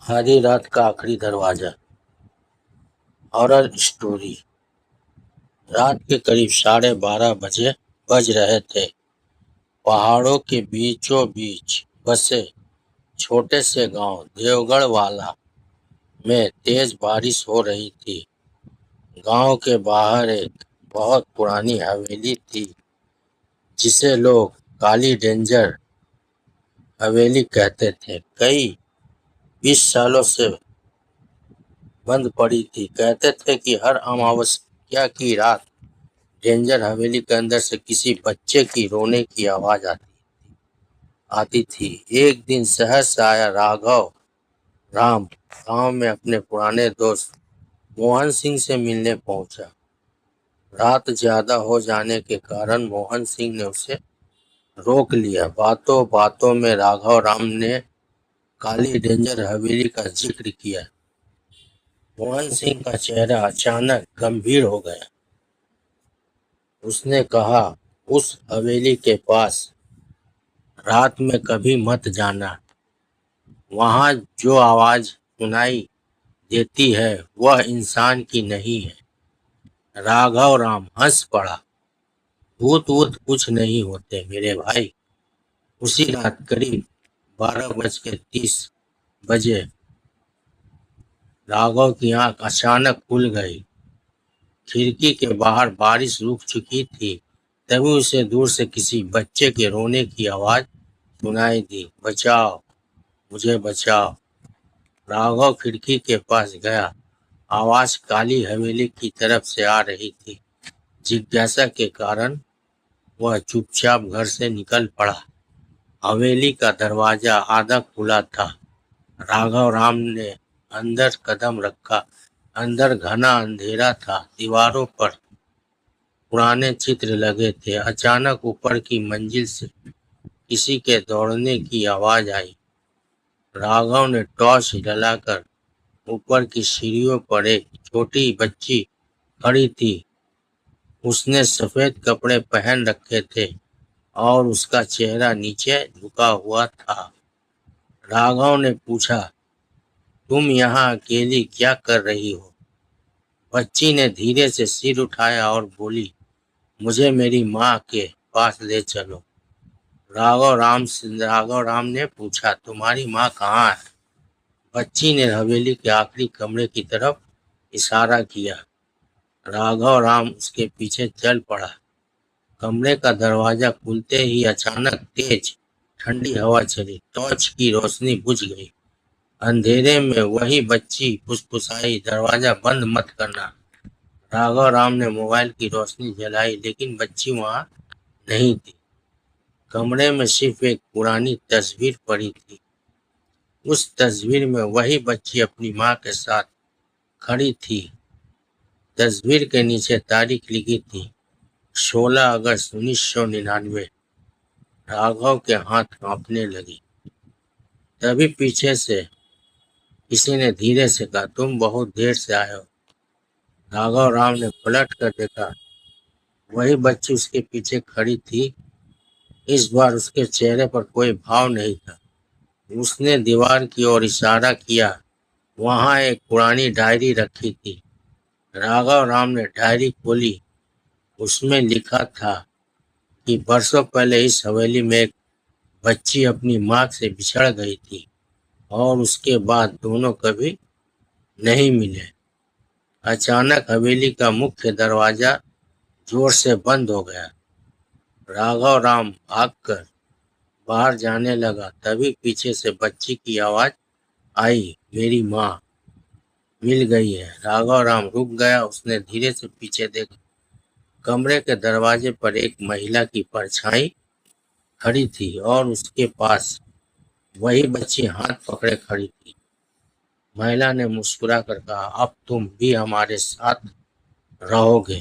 आधी रात का आखिरी दरवाजा। Horror story. रात के करीब 12:30 बजे बज रहे थे। पहाड़ों के बीचों बीच बसे छोटे से गांव देवगढ़ वाला में तेज बारिश हो रही थी। गांव के बाहर एक बहुत पुरानी हवेली थी जिसे लोग काली डेंजर हवेली कहते थे। कई 20 सालों से बंद पड़ी थी। कहते थे कि हर अमावस्या की रात डेंजर हवेली के अंदर से किसी बच्चे की रोने की आवाज आती थी। एक दिन शहर से आया राघव राम गांव में अपने पुराने दोस्त मोहन सिंह से मिलने पहुंचा। रात ज्यादा हो जाने के कारण मोहन सिंह ने उसे रोक लिया। बातों बातों में राघव राम ने काली डेंजर हवेली का जिक्र किया। मोहन सिंह का चेहरा अचानक गंभीर हो गया। उसने कहा, उस हवेली के पास रात में कभी मत जाना। वहां जो आवाज सुनाई देती है वह इंसान की नहीं है। राघव राम हंस पड़ा। भूत वूत कुछ नहीं होते मेरे भाई। उसी रात करीब 12:30 बजे राघव की आंख अचानक खुल गई। खिड़की के बाहर बारिश रुक चुकी थी। तभी उसे दूर से किसी बच्चे के रोने की आवाज सुनाई दी। बचाओ, मुझे बचाओ। राघव खिड़की के पास गया। आवाज काली हवेली की तरफ से आ रही थी। जिज्ञासा के कारण वह चुपचाप घर से निकल पड़ा। हवेली का दरवाजा आधा खुला था। राघव राम ने अंदर कदम रखा। अंदर घना अंधेरा था। दीवारों पर पुराने चित्र लगे थे। अचानक ऊपर की मंजिल से किसी के दौड़ने की आवाज आई। राघव ने टॉर्च जलाकर ऊपर की सीढ़ियों पर एक छोटी बच्ची खड़ी थी। उसने सफेद कपड़े पहन रखे थे और उसका चेहरा नीचे झुका हुआ था। राघव ने पूछा, तुम यहाँ अकेली क्या कर रही हो? बच्ची ने धीरे से सिर उठाया और बोली, मुझे मेरी माँ के पास ले चलो। राघव राम ने पूछा, तुम्हारी माँ कहाँ है? बच्ची ने हवेली के आखिरी कमरे की तरफ इशारा किया। राघव राम उसके पीछे चल पड़ा। कमरे का दरवाजा खुलते ही अचानक तेज ठंडी हवा चली। टॉर्च की रोशनी बुझ गई। अंधेरे में वही बच्ची फुसफुसाई, दरवाजा बंद मत करना। राघव राम ने मोबाइल की रोशनी जलाई लेकिन बच्ची वहां नहीं थी। कमरे में सिर्फ एक पुरानी तस्वीर पड़ी थी। उस तस्वीर में वही बच्ची अपनी माँ के साथ खड़ी थी। तस्वीर के नीचे तारीख लिखी थी, 16 अगस्त 1999। राघव के हाथ कांपने लगी। तभी पीछे से किसी ने धीरे से कहा, तुम बहुत देर से आए हो। राघव राम ने पलट कर देखा। वही बच्ची उसके पीछे खड़ी थी। इस बार उसके चेहरे पर कोई भाव नहीं था। उसने दीवार की ओर इशारा किया। वहां एक पुरानी डायरी रखी थी। राघव राम ने डायरी खोली। उसमें लिखा था कि बरसों पहले इस हवेली में एक बच्ची अपनी माँ से बिछड़ गई थी और उसके बाद दोनों कभी नहीं मिले। अचानक हवेली का मुख्य दरवाजा जोर से बंद हो गया। राघव राम भागकर बाहर जाने लगा। तभी पीछे से बच्ची की आवाज आई, मेरी माँ मिल गई है। राघव राम रुक गया। उसने धीरे से पीछे देखा। कमरे के दरवाजे पर एक महिला की परछाई खड़ी थी और उसके पास वही बच्ची हाथ पकड़े खड़ी थी। महिला ने मुस्कुराकर कहा, अब तुम भी हमारे साथ रहोगे।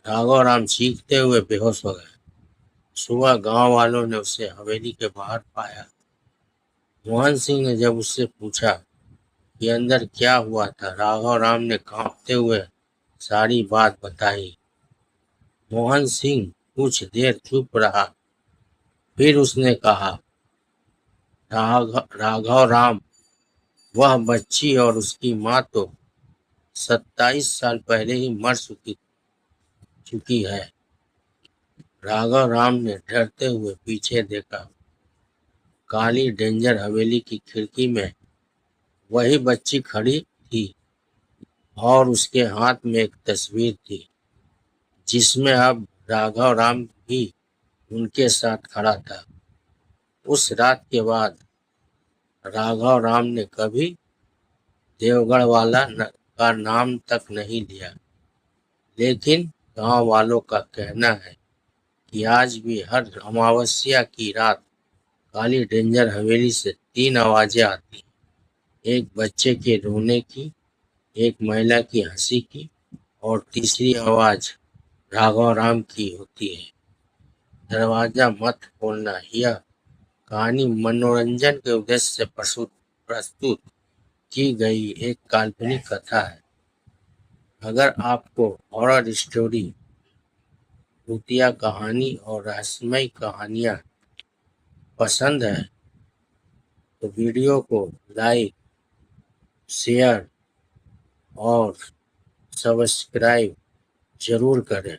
राघव राम चीखते हुए बेहोश हो गए। सुबह गांव वालों ने उसे हवेली के बाहर पाया। मोहन सिंह ने जब उससे पूछा कि अंदर क्या हुआ था, राघव राम ने कांपते हुए सारी बात बताई। मोहन सिंह कुछ देर चुप रहा। फिर उसने कहा, राघव राम, वह बच्ची और उसकी माँ तो 27 साल पहले ही मर चुकी है। राघव राम ने डरते हुए पीछे देखा। काली डेंजर हवेली की खिड़की में वही बच्ची खड़ी थी और उसके हाथ में एक तस्वीर थी जिसमें अब राघव राम भी उनके साथ खड़ा था। उस रात के बाद राघव राम ने कभी देवगढ़ वाला का नाम तक नहीं लिया, लेकिन गांव वालों का कहना है कि आज भी हर अमावस्या की रात काली डेंजर हवेली से 3 आवाजें आती, एक बच्चे के रोने की, एक महिला की हंसी की और तीसरी आवाज राघव राम की होती है। दरवाजा मत खोलना। यह कहानी मनोरंजन के उद्देश्य से प्रस्तुत की गई एक काल्पनिक कथा है। अगर आपको हॉरर स्टोरी, भूतिया कहानी और रहस्यमय कहानियाँ पसंद है तो वीडियो को लाइक, शेयर और सब्सक्राइब जरूर करें।